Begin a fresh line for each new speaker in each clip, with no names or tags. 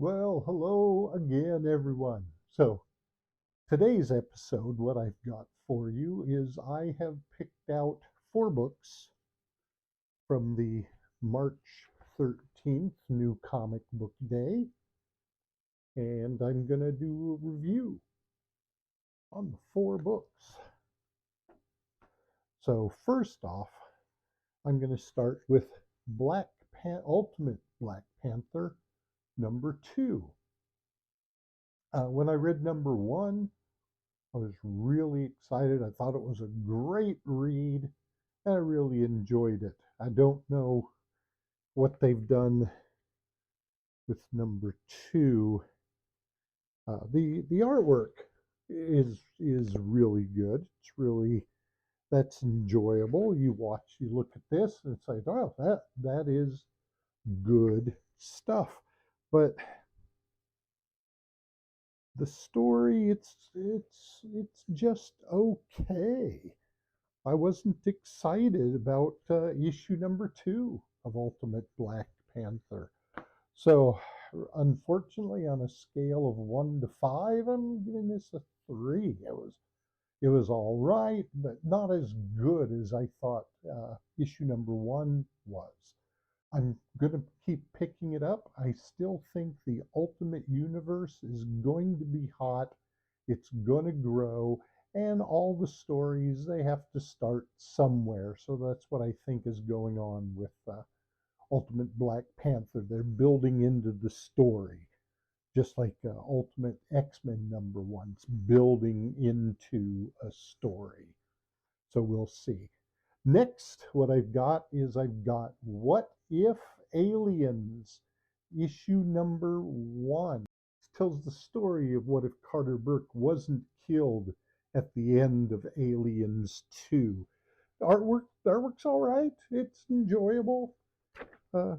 Well, hello again, everyone. So, today's episode, what I've got for you is I have picked out four books from the March 13th New Comic Book Day, and I'm going to do a review on the four books. So, first off, I'm going to start with Ultimate Black Panther number two. When I read number one, I was really excited. I thought it was a great read, and I really enjoyed it. I don't know what they've done with number two. The artwork is really good. That's enjoyable. You look at this, and it's like, oh, that is good stuff. But the story, it's just okay. I wasn't excited about issue number two of Ultimate Black Panther. So, unfortunately, on a scale of 1 to 5, I'm giving this a 3. It was all right, but not as good as I thought issue number one was. I'm going to keep picking it up. I still think the Ultimate Universe is going to be hot. It's going to grow, and all the stories, they have to start somewhere. So that's what I think is going on with Ultimate Black Panther. They're building into the story, just like Ultimate X-Men number one's building into a story. So we'll see. Next, what I've got What If Aliens, issue number one. It tells the story of what if Carter Burke wasn't killed at the end of Aliens 2. The artwork's all right. It's enjoyable. Uh,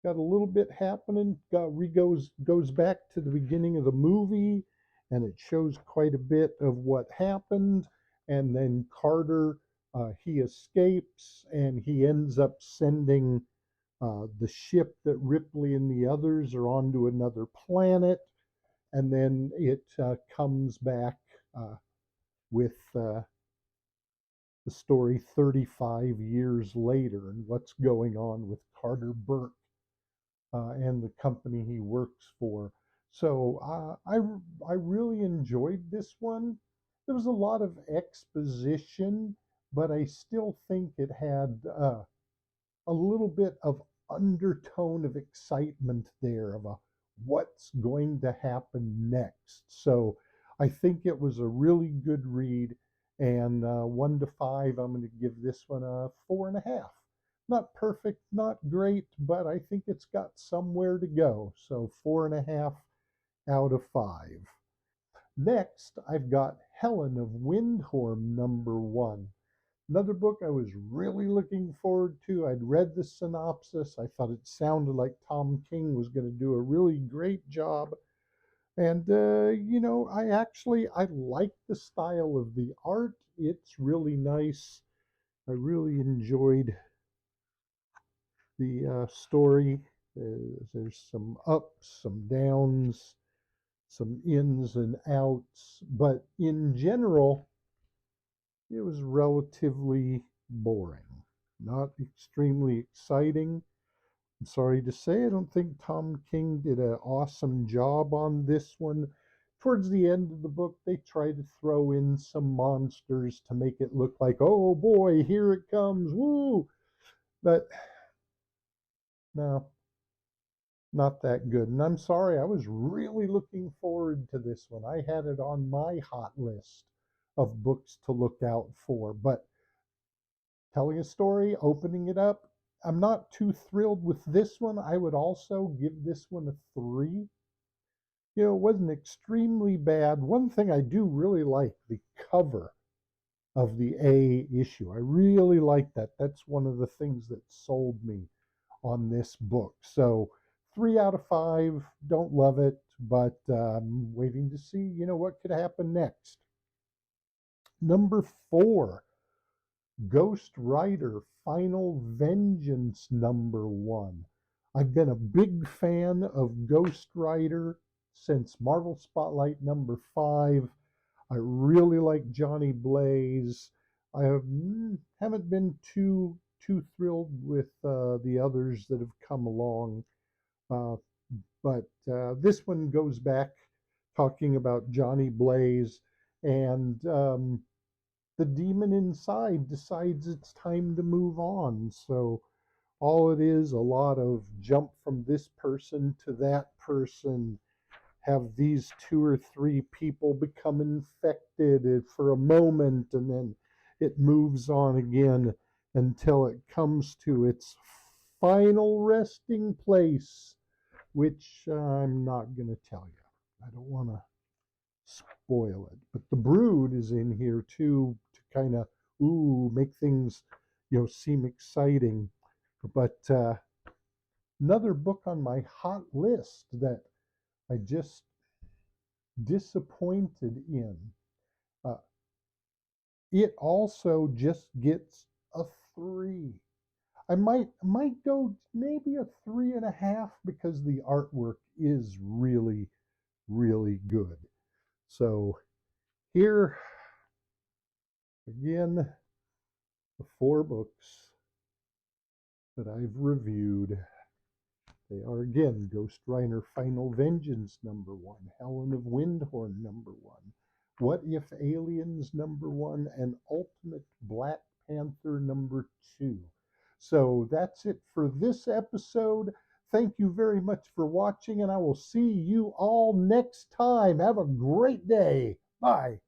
got a little bit happening. Goes back to the beginning of the movie, and it shows quite a bit of what happened. And then Carter, he escapes, and he ends up sending the ship that Ripley and the others are onto another planet, and then it comes back with the story 35 years later and what's going on with Carter Burke and the company he works for. So I really enjoyed this one. There was a lot of exposition, but I still think it had a little bit of undertone of excitement there of what's going to happen next. So I think it was a really good read. And 1 to 5, I'm going to give this one a 4.5. Not perfect, not great, but I think it's got somewhere to go. So 4.5 out of 5. Next, I've got Helen of Windhorn number one. Another book I was really looking forward to. I'd read the synopsis. I thought it sounded like Tom King was going to do a really great job. And I like the style of the art. It's really nice. I really enjoyed the story. There's some ups, some downs, some ins and outs, but in general, it was relatively boring. Not extremely exciting. I'm sorry to say, I don't think Tom King did an awesome job on this one. Towards the end of the book, they try to throw in some monsters to make it look like, oh boy, here it comes, woo! But no, not that good. And I'm sorry, I was really looking forward to this one. I had it on my hot list of books to look out for, but telling a story, opening it up. I'm not too thrilled with this one. I would also give this one a 3. It wasn't extremely bad. One thing I do really like the cover of the A issue. I really like that. That's one of the things that sold me on this book. So 3 out of 5. Don't love it, but I'm waiting to see, what could happen next. Number 4, Ghost Rider Final Vengeance #1. I've been a big fan of Ghost Rider since Marvel Spotlight #5. I really like Johnny Blaze. I haven't been too thrilled with the others that have come along, uh, but this one goes back talking about Johnny Blaze, and the demon inside decides it's time to move on. So all it is, a lot of jump from this person to that person, have these two or three people become infected for a moment, and then it moves on again until it comes to its final resting place, which I'm not going to tell you. I don't want to spoil it. But the Brood is in here too to kind of make things seem exciting. But another book on my hot list that I just disappointed in. Uh, it also just gets a 3. I might go maybe a 3.5 because the artwork is really really good. So here again, the 4 books that I've reviewed. They are again Ghost Rider Final Vengeance #1, Helen of Windhorn #1, What If Aliens #1, and Ultimate Black Panther #2. So that's it for this episode. Thank you very much for watching, and I will see you all next time. Have a great day. Bye.